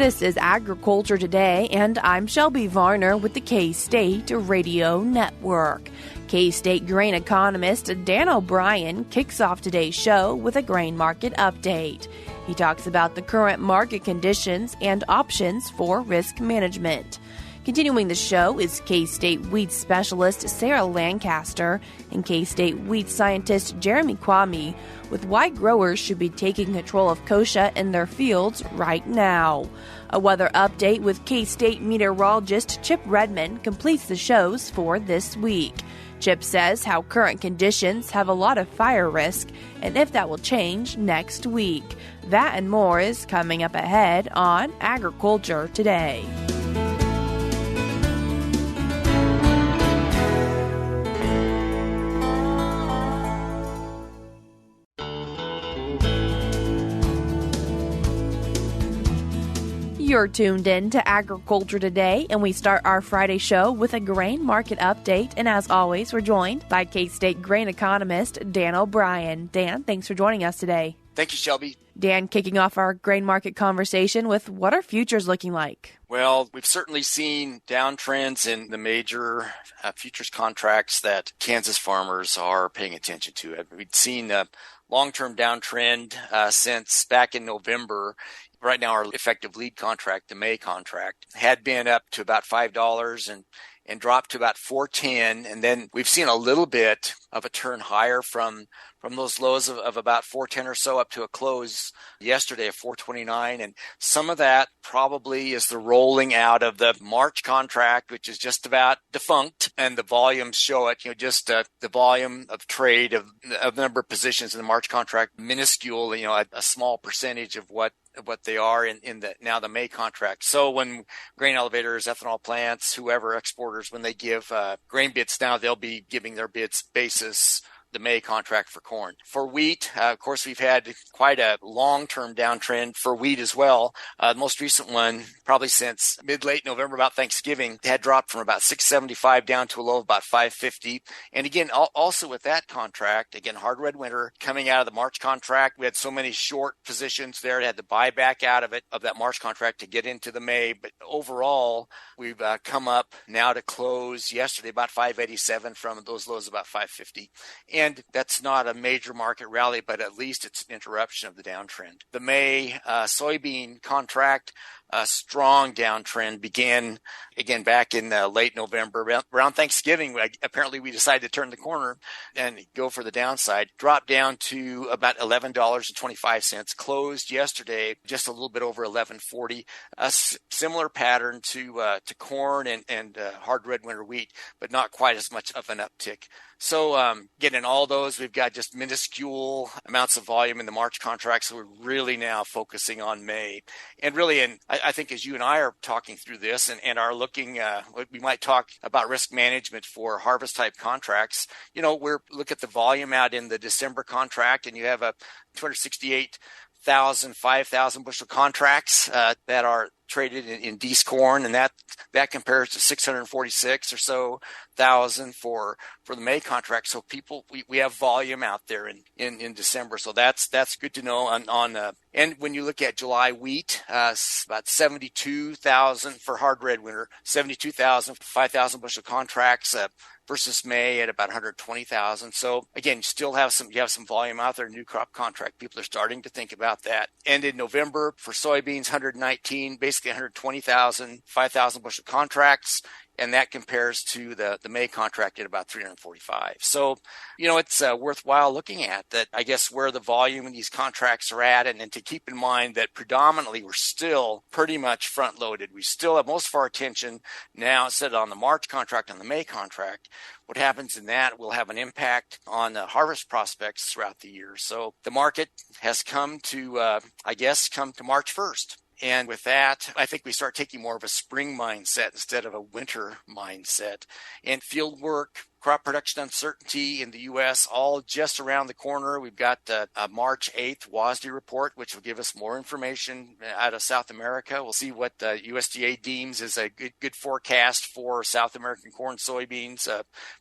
This is Agriculture Today, and I'm Shelby Varner with the K-State Radio Network. K-State grain economist Dan O'Brien kicks off today's show with a grain market update. He talks about the current market conditions and options for risk management. Continuing the show is K-State wheat specialist Sarah Lancaster and K-State wheat scientist Jeremie Kouame with why growers should be taking control of kochia in their fields right now. A weather update with K-State meteorologist Chip Remond completes the shows for this week. Chip says how current conditions have a lot of fire risk and if that will change next week. That and more is coming up ahead on Agriculture Today. You're tuned in to Agriculture Today, and we start our Friday show with a grain market update. And as always, we're joined by K-State grain economist Dan O'Brien. Dan, thanks for joining us today. Thank you, Shelby. Dan, kicking off our grain market conversation with what are futures looking like? Well, we've certainly seen downtrends in the major futures contracts that Kansas farmers are paying attention to. We've seen a long-term downtrend since back in November. Right now, our effective lead contract, the May contract, had been up to about $5 and dropped to about $4.10. And then we've seen a little bit of a turn higher from those lows of about $4.10 or so up to a close yesterday of $4.29. And some of that probably is the rolling out of the March contract, which is just about defunct. And the volumes show it, just the volume of trade of the number of positions in the March contract, minuscule, a small percentage of what they are in the May contract. So when grain elevators, ethanol plants, whoever exporters, when they give grain bids now, they'll be giving their bids basis the May contract for corn. For wheat, of course, we've had quite a long-term downtrend for wheat as well. The most recent one, probably since mid-late November, about Thanksgiving, had dropped from about $6.75 down to a low of about $5.50. And again, also with that contract, again, hard red winter coming out of the March contract. We had so many short positions there. Had to buy back out of that March contract to get into the May. But overall, we've come up now to close yesterday about $5.87 from those lows about $5.50. And that's not a major market rally, but at least it's an interruption of the downtrend. The May soybean contract, a strong downtrend began again back in late November. Around Thanksgiving, apparently we decided to turn the corner and go for the downside. Dropped down to about $11.25. Closed yesterday just a little bit over $11.40. A similar pattern to corn and hard red winter wheat, but not quite as much of an uptick. So getting all those, we've got just minuscule amounts of volume in the March contract. So we're really now focusing on May. And really, and I think as you and I are talking through this and are looking, we might talk about risk management for harvest type contracts. We're look at the volume out in the December contract, and you have a 268,000, 5,000 bushel contracts that are traded in D's corn, and that compares to 646 or so thousand for the May contract. So we have volume out there in December. So that's good to know and when you look at July wheat, about 72,000 for hard red winter, 72,000, 5,000 bushel contracts, versus May at about 120,000. So again, you have some volume out there, new crop contract. People are starting to think about that. And in November for soybeans, 119, basically 120,000, 5,000 bushel contracts. And that compares to the May contract at about 345. So, it's worthwhile looking at that, I guess, where the volume in these contracts are at. And to keep in mind that predominantly we're still pretty much front loaded. We still have most of our attention now set on the March contract and the May contract. What happens in that will have an impact on the harvest prospects throughout the year. So the market has come to March 1st. And with that, I think we start taking more of a spring mindset instead of a winter mindset. And field work, crop production uncertainty in the U.S. all just around the corner. We've got a March 8th WASDE report, which will give us more information out of South America. We'll see what the USDA deems is a good forecast for South American corn, soybeans,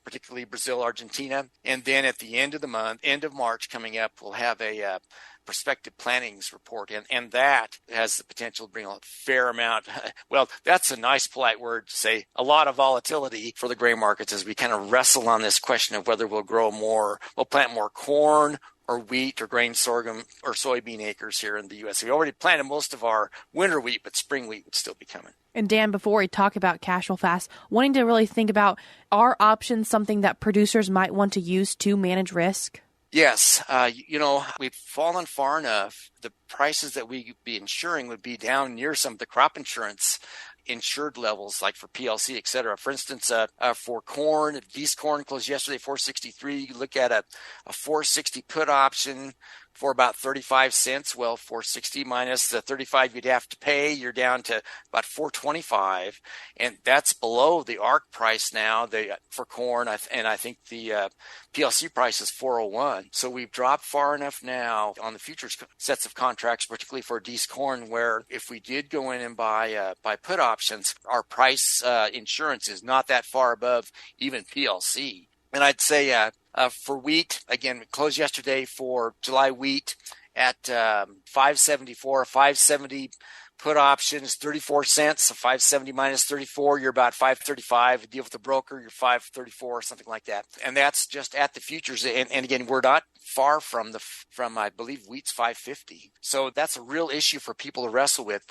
particularly Brazil, Argentina. And then at the end of the month, end of March coming up, we'll have a prospective plantings report, and that has the potential to bring a fair amount. Well, that's a nice polite word to say a lot of volatility for the grain markets as we kind of wrestle on this question of whether we'll plant more corn or wheat or grain sorghum or soybean acres here in the U.S. We already planted most of our winter wheat, but spring wheat would still be coming. And Dan, before we talk about cash flow fast, wanting to really think about, are options something that producers might want to use to manage risk? Yes. We've fallen far enough. The prices that we'd be insuring would be down near some of the crop insurance insured levels, like for PLC, et cetera. For instance, for corn, geese corn closed yesterday, 463. You look at a 460 put option for about 35 cents. Well, 460 minus the 35 you'd have to pay, you're down to about 425. And that's below the ARC price now for corn. And I think the PLC price is 401. So we've dropped far enough now on the futures sets of contracts, particularly for geese corn, where if we did go in and buy put options, our price insurance is not that far above even PLC. And I'd say for wheat, again, we closed yesterday for July wheat at 574, 570 put option is 34 cents. So 570 minus 34, you're about 535. Deal with the broker, you're 534, something like that. And that's just at the futures. And again, we're not far from I believe wheat's 550. So that's a real issue for people to wrestle with.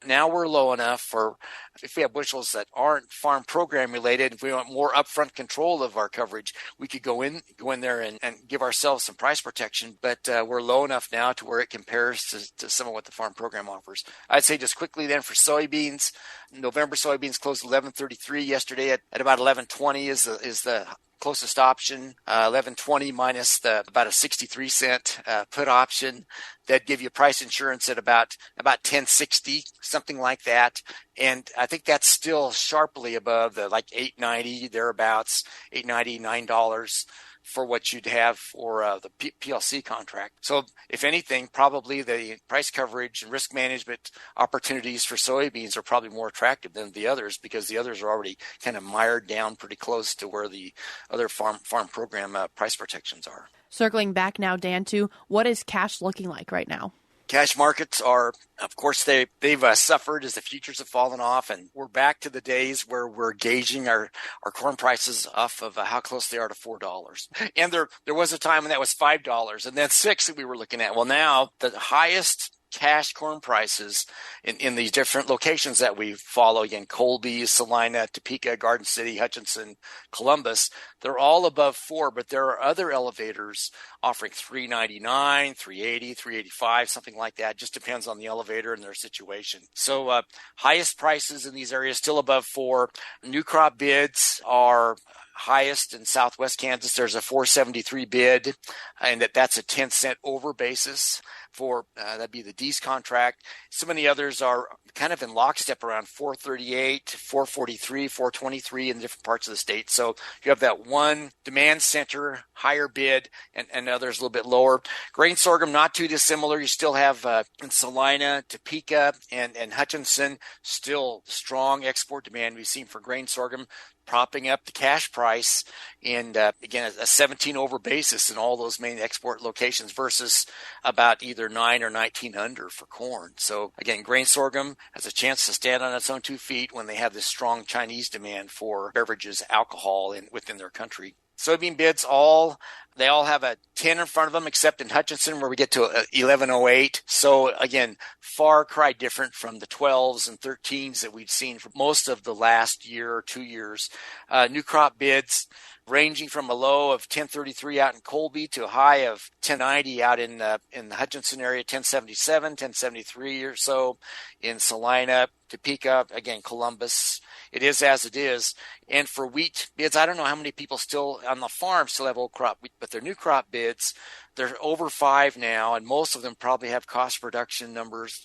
Now we're low enough for, if we have bushels that aren't farm program related, if we want more upfront control of our coverage, we could go in there and give ourselves some price protection. But we're low enough now to where it compares to some of what the farm program offers. I'd say just quickly then for soybeans, November soybeans closed 11.33 yesterday at about 11.20 is the closest option. 11.20 minus about a 63 cent put option. That'd give you price insurance at about 10.60, something like that. And I think that's still sharply above the like 8.90 thereabouts, $8.90, $9 for what you'd have for the PLC contract. So if anything, probably the price coverage and risk management opportunities for soybeans are probably more attractive than the others, because the others are already kind of mired down pretty close to where the other farm program price protections are. Circling back now, Dan, to what is cash looking like right now? Cash markets are, of course, they've suffered as the futures have fallen off, and we're back to the days where we're gauging our corn prices off of how close they are to $4. And there was a time when that was $5 and then $6 that we were looking at. Well, now the highest cash corn prices in these different locations that we follow, again, Colby, Salina, Topeka, Garden City, Hutchinson, Columbus, they're all above $4, but there are other elevators offering $3.99, $3.80, $3.85, something like that. Just depends on the elevator and their situation. So highest prices in these areas still above $4. New crop bids are highest in Southwest Kansas. There's a 473 bid, and that's a 10-cent over basis for that'd be the D's contract. So many others are kind of in lockstep around 438, 443, 423 in different parts of the state. So you have that one demand center higher bid and others a little bit lower. Grain sorghum, not too dissimilar. You still have in Salina, Topeka, and Hutchinson, still strong export demand we've seen for grain sorghum, propping up the cash price, and again, a 17 over basis in all those main export locations versus about either 9 or 19 under for corn. So again, grain sorghum has a chance to stand on its own 2 feet when they have this strong Chinese demand for beverages, alcohol within their country. Soybean bids they all have a 10 in front of them, except in Hutchinson where we get to 1108. So again, far cry different from the 12s and 13s that we've seen for most of the last year or 2 years. New crop bids ranging from a low of 1033 out in Colby to a high of 1090 out in the Hutchinson area, 1077, 1073 or so in Salina, Topeka, again, Columbus. It is as it is. And for wheat bids, I don't know how many people still on the farm still have old crop wheat, but their new crop bids they're over 5 now, and most of them probably have cost reduction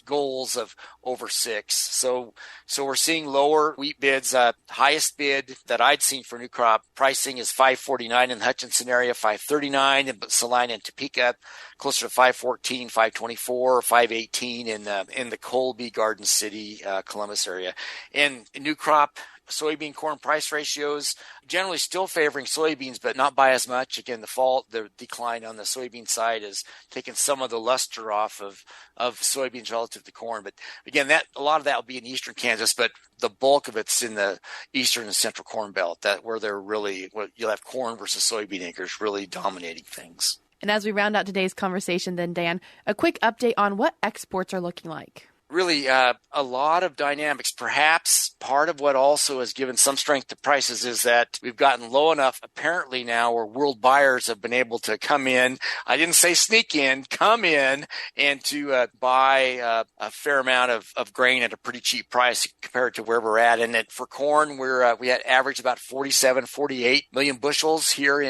goals of over 6. So we're seeing lower wheat bids. Highest bid that I'd seen for new crop pricing is $5.49 in the Hutchinson area, $5.39 in Salina and Topeka, closer to $5.14, $5.24, $5.18 in the Colby, Garden City, Columbus area. And new crop soybean corn price ratios generally still favoring soybeans, but not by as much. Again, the decline on the soybean side has taken some of the luster off of soybeans relative to corn. But again, a lot of that will be in eastern Kansas, but the bulk of it's in the eastern and central corn belt, where you'll have corn versus soybean acres really dominating things. And as we round out today's conversation then, Dan, a quick update on what exports are looking like. Really, a lot of dynamics. Perhaps part of what also has given some strength to prices is that we've gotten low enough apparently now where world buyers have been able to come in. I didn't say sneak in, come in and to buy a fair amount of grain at a pretty cheap price compared to where we're at. And for corn, we had averaged about 48 million bushels here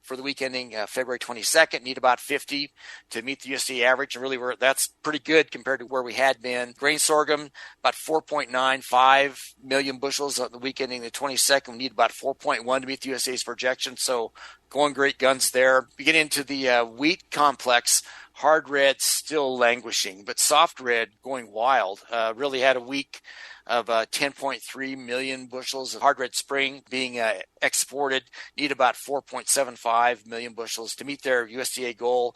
for the week ending February 22nd, need about 50 to meet the USDA average. And really, that's pretty good compared to where we had been. Grain sorghum, about 4.95 million bushels at the week ending the 22nd. We need about 4.1 to meet the USDA's projection. So going great guns there. We get into the wheat complex. Hard red still languishing, but soft red going wild. Really had a week of 10.3 million bushels of hard red spring being exported, need about 4.75 million bushels to meet their USDA goal,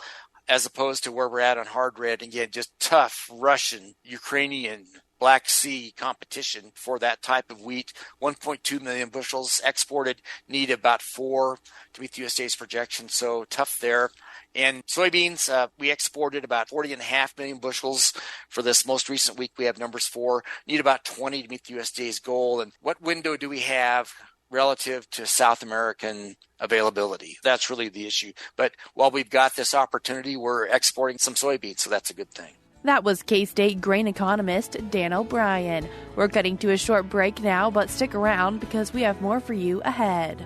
as opposed to where we're at on hard red. Again, just tough Russian, Ukrainian, Black Sea competition for that type of wheat. 1.2 million bushels exported, need about 4 to meet the USDA's projection. So tough there. And soybeans, we exported about 40.5 million bushels for this most recent week. We have numbers for, need about 20 to meet the USDA's goal. And what window do we have relative to South American availability? That's really the issue. But while we've got this opportunity, we're exporting some soybeans, so that's a good thing. That was K-State grain economist Dan O'Brien. We're cutting to a short break now, but stick around because we have more for you ahead.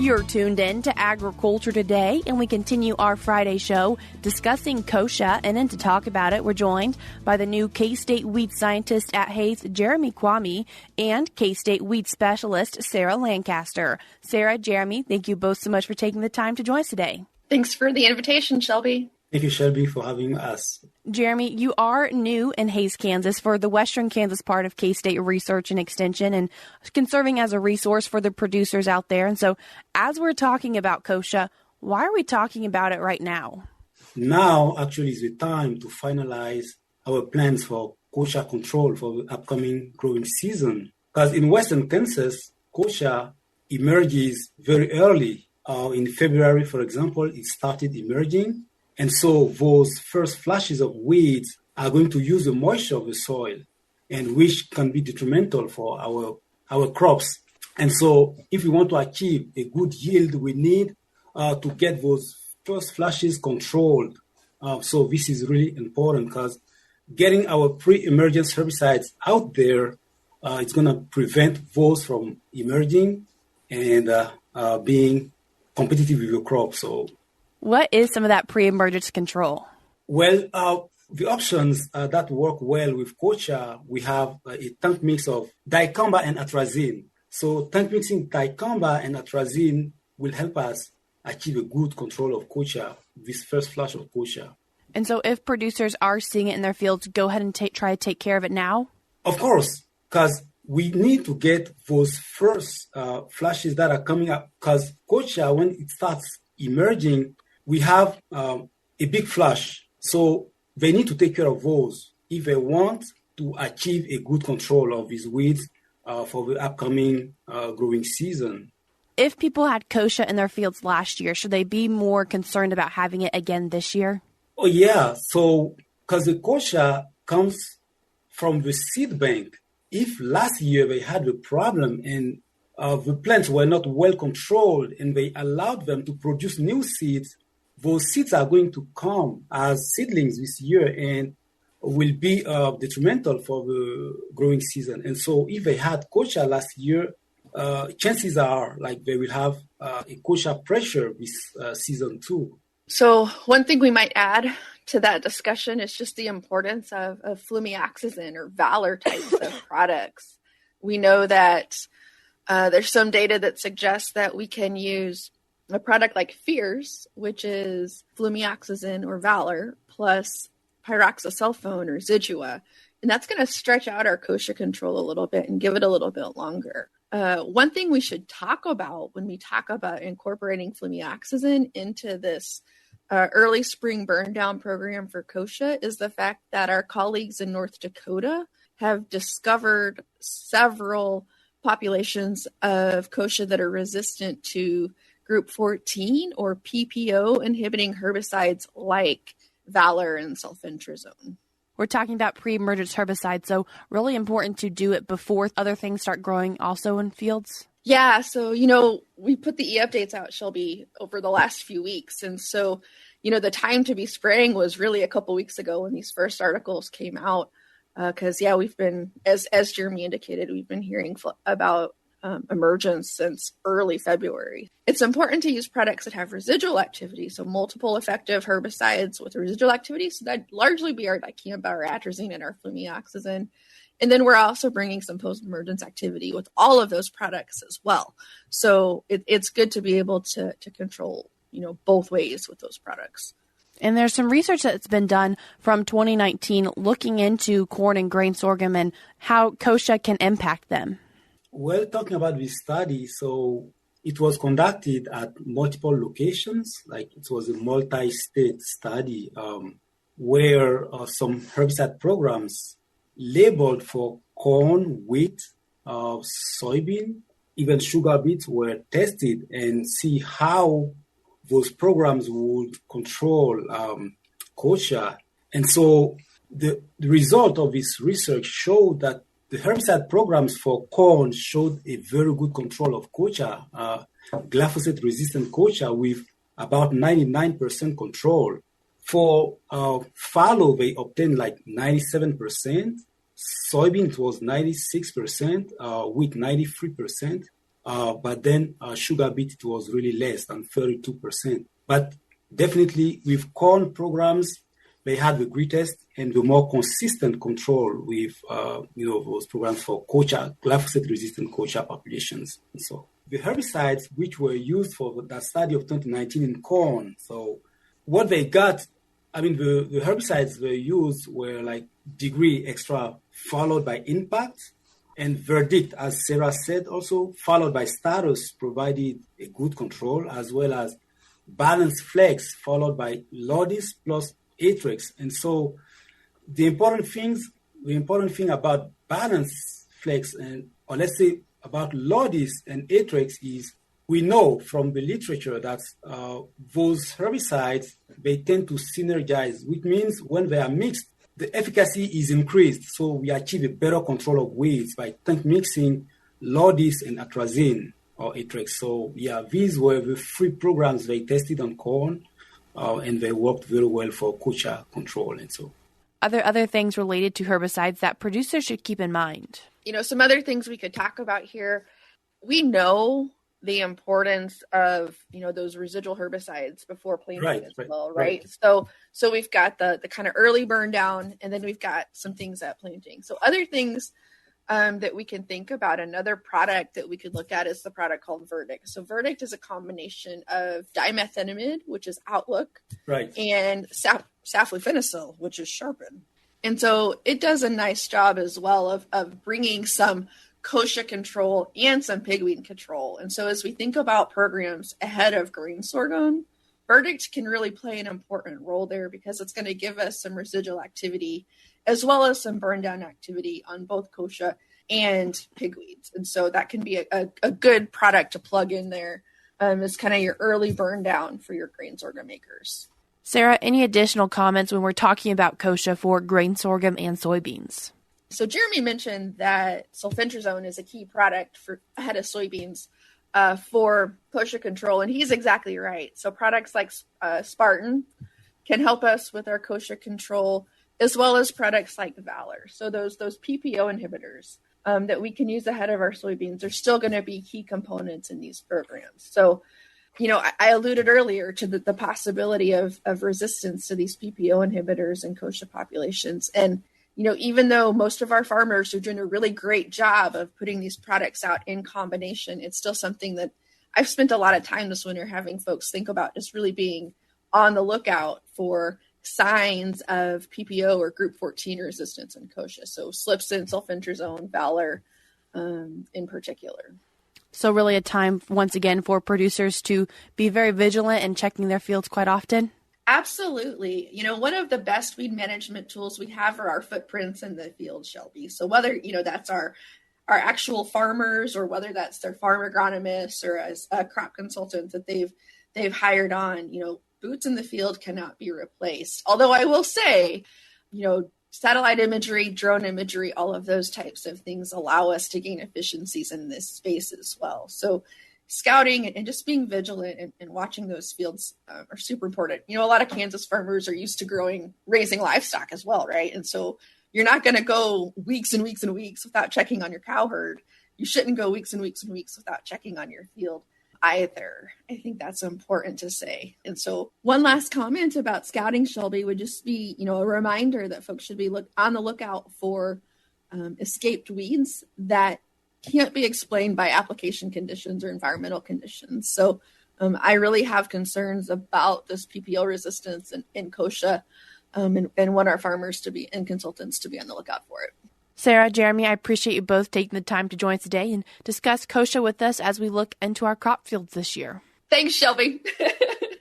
You're tuned in to Agriculture Today, and we continue our Friday show discussing kochia. And to talk about it, we're joined by the new K-State wheat scientist at Hayes, Jeremie Kouame, and K-State wheat specialist, Sarah Lancaster. Sarah, Jeremie, thank you both so much for taking the time to join us today. Thanks for the invitation, Shelby. Thank you, Shelby, for having us. Jeremie, you are new in Hayes, Kansas for the Western Kansas part of K-State Research and Extension and serving as a resource for the producers out there. And so as we're talking about kochia, why are we talking about it right now? Now, actually, is the time to finalize our plans for Kochia Control for the upcoming growing season. Because in Western Kansas, kochia emerges very early. In February, for example, it started emerging. And so those first flashes of weeds are going to use the moisture of the soil, and which can be detrimental for our crops. And so if we want to achieve a good yield, we need to get those first flashes controlled. So this is really important because getting our pre-emergence herbicides out there, it's going to prevent those from emerging and being competitive with your crop. So what is some of that pre-emergence control? Well, the options that work well with kochia, we have a tank mix of dicamba and atrazine. So tank mixing dicamba and atrazine will help us achieve a good control of kochia, this first flush of kochia. And so if producers are seeing it in their fields, go ahead and try to take care of it now? Of course, because we need to get those first flashes that are coming up. Because kochia, when it starts emerging, we have a big flash. So they need to take care of those if they want to achieve a good control of these weeds for the upcoming growing season. If people had kochia in their fields last year, should they be more concerned about having it again this year? Oh, yeah. So, because the kochia comes from the seed bank. If last year they had a problem and the plants were not well controlled and they allowed them to produce new seeds, those seeds are going to come as seedlings this year and will be detrimental for the growing season. And so if they had kochia last year, chances are like they will have a kochia pressure this season too. So one thing we might add to that discussion is just the importance of flumioxazin or Valor types of products. We know that there's some data that suggests that we can use a product like Fierce, which is flumioxazin or Valor, plus pyroxasulfone or Zidua, and that's going to stretch out our kochia control a little bit and give it a little bit longer. One thing we should talk about when we talk about incorporating flumioxazin into this early spring burn down program for kochia is the fact that our colleagues in North Dakota have discovered several populations of kochia that are resistant to group 14 or PPO inhibiting herbicides like Valor and sulfentrazone. We're talking about pre-emergence herbicides, so really important to do it before other things start growing also in fields? Yeah, so, we put the e-updates out, Shelby, over the last few weeks. And so, the time to be spraying was really a couple weeks ago when these first articles came out. Because, we've been, as Jeremie indicated, we've been hearing about emergence since early February. It's important to use products that have residual activity, so multiple effective herbicides with residual activity. So that'd largely be our dicamba or atrazine and our flumioxazin. And then we're also bringing some post-emergence activity with all of those products as well. So it's good to be able to control, both ways with those products. And there's some research that's been done from 2019 looking into corn and grain sorghum and how kochia can impact them. Well, talking about this study, so it was conducted at multiple locations, like it was a multi-state study where some herbicide programs labeled for corn, wheat, soybean, even sugar beets were tested and see how those programs would control kochia. And so the result of this research showed that the herbicide programs for corn showed a very good control of kochia, glyphosate-resistant kochia with about 99% control. For fallow, they obtained like 97%. Soybeans was 96%, wheat 93%. But then sugar beet, it was really less than 32%. But definitely with corn programs, they had the greatest and the more consistent control with, those programs for kochia, glyphosate-resistant kochia populations. And so the herbicides which were used for that study of 2019 in corn, so what they got, the herbicides they used were like degree extra followed by impact, and verdict, as Sarah said, also followed by status provided a good control, as well as balanced flex followed by Lodis plus Atrix. And so the important thing about balanced flex or let's say about Lodis and Atrix is we know from the literature that those herbicides, they tend to synergize, which means when they are mixed, the efficacy is increased. So we achieve a better control of weeds by mixing Lodis and atrazine or Atrix. So these were the three programs they tested on corn, and they worked very well for kochia control. And so, are there other things related to herbicides that producers should keep in mind? Some other things we could talk about here. We know the importance of, those residual herbicides before planting right? So we've got the kind of early burn down, and then we've got some things at planting. So other things that we can think about, another product that we could look at is the product called Verdict. So Verdict is a combination of dimethenamide, which is Outlook, right, and saflufenicil, which is Sharpen. And so it does a nice job as well of bringing some kochia control and some pigweed control. And so as we think about programs ahead of grain sorghum, Verdict can really play an important role there because it's going to give us some residual activity as well as some burn down activity on both kochia and pigweeds. And so that can be a good product to plug in there as kind of your early burn down for your grain sorghum acres. Sarah, any additional comments when we're talking about kochia for grain sorghum and soybeans? So Jeremie mentioned that sulfentrazone is a key product for ahead of soybeans. for Kochia Control, and he's exactly right. So products like Spartan can help us with our Kochia Control, as well as products like Valor. So those PPO inhibitors that we can use ahead of our soybeans are still going to be key components in these programs. So, I alluded earlier to the possibility of resistance to these PPO inhibitors in kochia populations. And, even though most of our farmers are doing a really great job of putting these products out in combination, it's still something that I've spent a lot of time this winter having folks think about, just really being on the lookout for signs of PPO or group 14 resistance in kochia. So Slipsin, sulfentrazone, Valor in particular. So really a time, once again, for producers to be very vigilant and checking their fields quite often? Absolutely. One of the best weed management tools we have are our footprints in the field, Shelby. So whether, that's our actual farmers, or whether that's their farm agronomists or as a crop consultant that they've hired on, boots in the field cannot be replaced. Although I will say, satellite imagery, drone imagery, all of those types of things allow us to gain efficiencies in this space as well. So scouting and just being vigilant and watching those fields are super important. A lot of Kansas farmers are used to raising livestock as well, right? And so you're not going to go weeks and weeks and weeks without checking on your cow herd. You shouldn't go weeks and weeks and weeks without checking on your field either. I think that's important to say. And so one last comment about scouting, Shelby, would just be, a reminder that folks should be on the lookout for escaped weeds that can't be explained by application conditions or environmental conditions. So I really have concerns about this PPO resistance in kochia and want our farmers and consultants to be on the lookout for it. Sarah, Jeremie, I appreciate you both taking the time to join us today and discuss kochia with us as we look into our crop fields this year. Thanks, Shelby.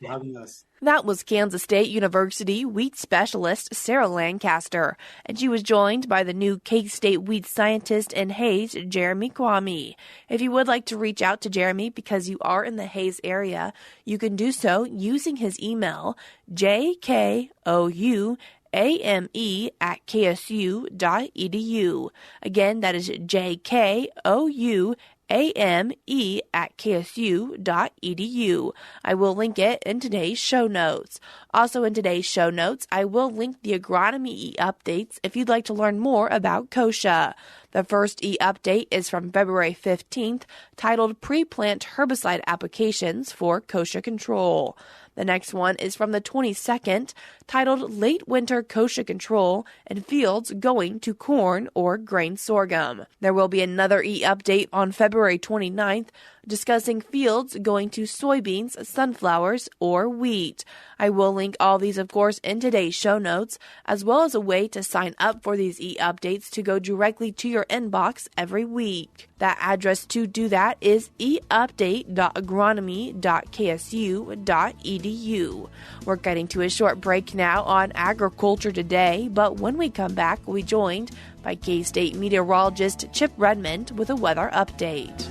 For having us. That was Kansas State University wheat specialist Sarah Lancaster, and she was joined by the new K-State wheat scientist in Hays, Jeremie Kouame. If you would like to reach out to Jeremie because you are in the Hays area, you can do so using his email, jkoUame@ksu.edu. Again, that is jkoUame@ksu.edu. I will link it in today's show notes. Also in today's show notes, I will link the agronomy e-updates if you'd like to learn more about kochia. The first e-update is from February 15th, titled Preplant Herbicide Applications for Kochia Control. The next one is from the 22nd, titled Late Winter Kochia Control and Fields Going to Corn or Grain Sorghum. There will be another e-update on February 29th, discussing fields going to soybeans, sunflowers, or wheat. I will link all these, of course, in today's show notes, as well as a way to sign up for these e-updates to go directly to your inbox every week. That address to do that is eupdate.agronomy.ksu.edu. We're getting to a short break now on Agriculture Today, but when we come back, we'll be joined by K-State meteorologist Chip Remond with a weather update.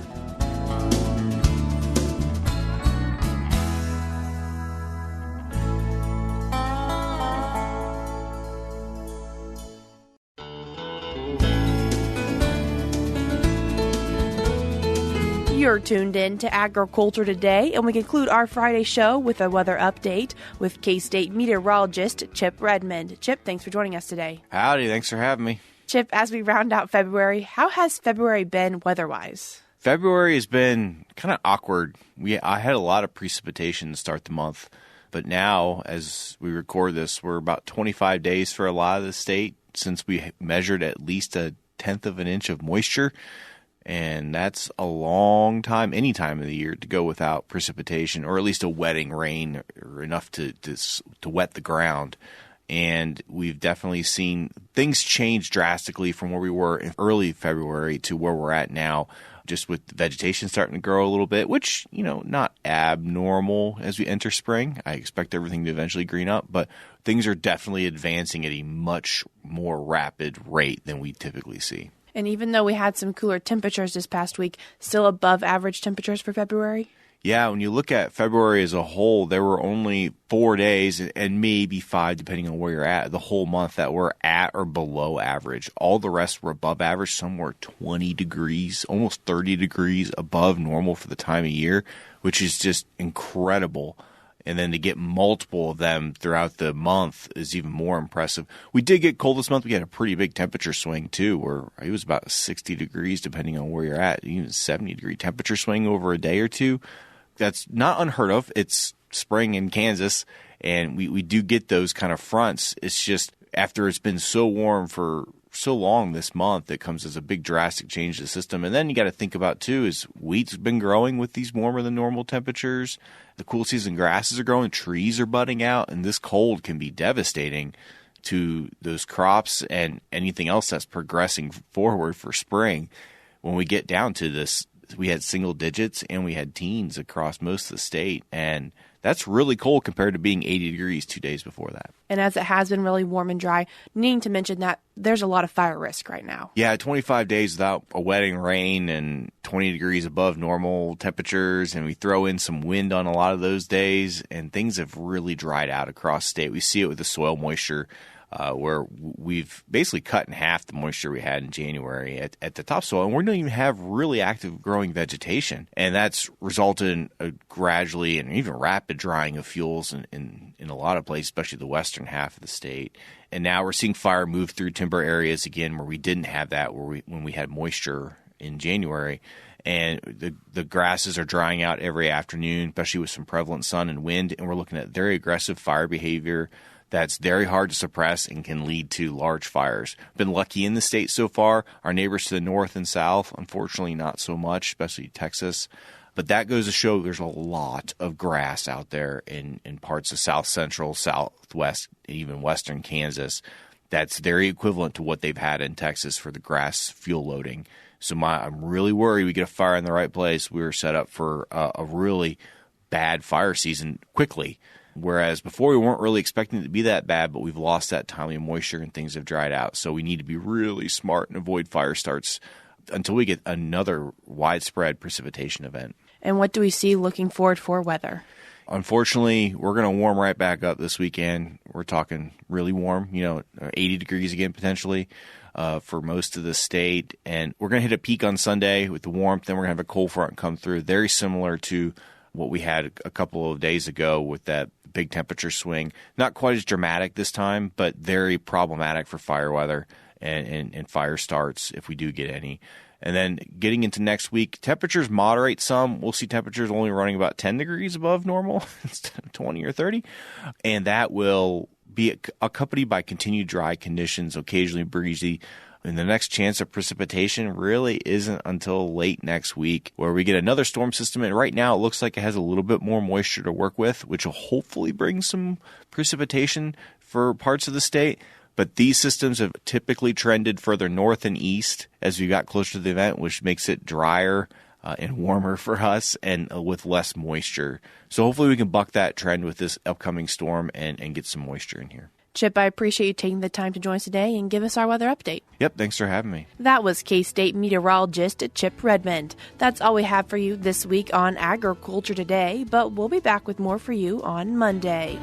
You're tuned in to Agriculture Today, and we conclude our Friday show with a weather update with K-State meteorologist Chip Remond. Chip, thanks for joining us today. Howdy, thanks for having me. Chip, as we round out February, how has February been weather-wise? February has been kind of awkward. I had a lot of precipitation to start the month, but now, as we record this, we're about 25 days for a lot of the state since we measured at least 1/10 of an inch of moisture. And that's a long time, any time of the year, to go without precipitation, or at least a wetting rain, or enough to wet the ground. And we've definitely seen things change drastically from where we were in early February to where we're at now, just with the vegetation starting to grow a little bit, which, not abnormal as we enter spring. I expect everything to eventually green up, but things are definitely advancing at a much more rapid rate than we typically see. And even though we had some cooler temperatures this past week, still above average temperatures for February? Yeah, when you look at February as a whole, there were only 4 days and maybe 5, depending on where you're at, the whole month that were at or below average. All the rest were above average. Some were 20 degrees, almost 30 degrees above normal for the time of year, which is just incredible. And then to get multiple of them throughout the month is even more impressive. We did get cold this month. We had a pretty big temperature swing, too, where it was about 60 degrees, depending on where you're at, even 70-degree temperature swing over a day or two. That's not unheard of. It's spring in Kansas, and we do get those kind of fronts. It's just after it's been so warm for so long this month, it comes as a big drastic change to the system. And then you got to think about, too, is wheat's been growing with these warmer than normal temperatures. The cool season grasses are growing, trees are budding out, and this cold can be devastating to those crops and anything else that's progressing forward for spring. When we get down to this, we had single digits and we had teens across most of the state, and that's really cold compared to being 80 degrees 2 days before that. And as it has been really warm and dry, needing to mention that there's a lot of fire risk right now. Yeah, 25 days without a wetting rain and 20 degrees above normal temperatures, and we throw in some wind on a lot of those days, and things have really dried out across the state. We see it with the soil moisture, where we've basically cut in half the moisture we had in January at the topsoil, and we don't even have really active growing vegetation. And that's resulted in a gradually and even rapid drying of fuels in a lot of places, especially the western half of the state. And now we're seeing fire move through timber areas again where we didn't have that when we had moisture in January. And the grasses are drying out every afternoon, especially with some prevalent sun and wind, and we're looking at very aggressive fire behavior that's very hard to suppress and can lead to large fires. Been lucky in the state so far. Our neighbors to the north and south, unfortunately not so much, especially Texas. But that goes to show there's a lot of grass out there in parts of south central, southwest, and even western Kansas that's very equivalent to what they've had in Texas for the grass fuel loading. So I'm really worried we get a fire in the right place. We were set up for a really bad fire season quickly. Whereas before we weren't really expecting it to be that bad, but we've lost that timely moisture and things have dried out. So we need to be really smart and avoid fire starts until we get another widespread precipitation event. And what do we see looking forward for weather? Unfortunately, we're going to warm right back up this weekend. We're talking really warm, 80 degrees again potentially for most of the state. And we're going to hit a peak on Sunday with the warmth. Then we're going to have a cold front come through, very similar to what we had a couple of days ago with that big temperature swing. Not quite as dramatic this time, but very problematic for fire weather and fire starts if we do get any. And then getting into next week, temperatures moderate some. We'll see temperatures only running about 10 degrees above normal instead of 20 or 30. And that will be accompanied by continued dry conditions, occasionally breezy. And the next chance of precipitation really isn't until late next week, where we get another storm system. And right now it looks like it has a little bit more moisture to work with, which will hopefully bring some precipitation for parts of the state. But these systems have typically trended further north and east as we got closer to the event, which makes it drier and warmer for us and with less moisture. So hopefully we can buck that trend with this upcoming storm and get some moisture in here. Chip, I appreciate you taking the time to join us today and give us our weather update. Yep, thanks for having me. That was K-State meteorologist Chip Remond. That's all we have for you this week on Agriculture Today, but we'll be back with more for you on Monday.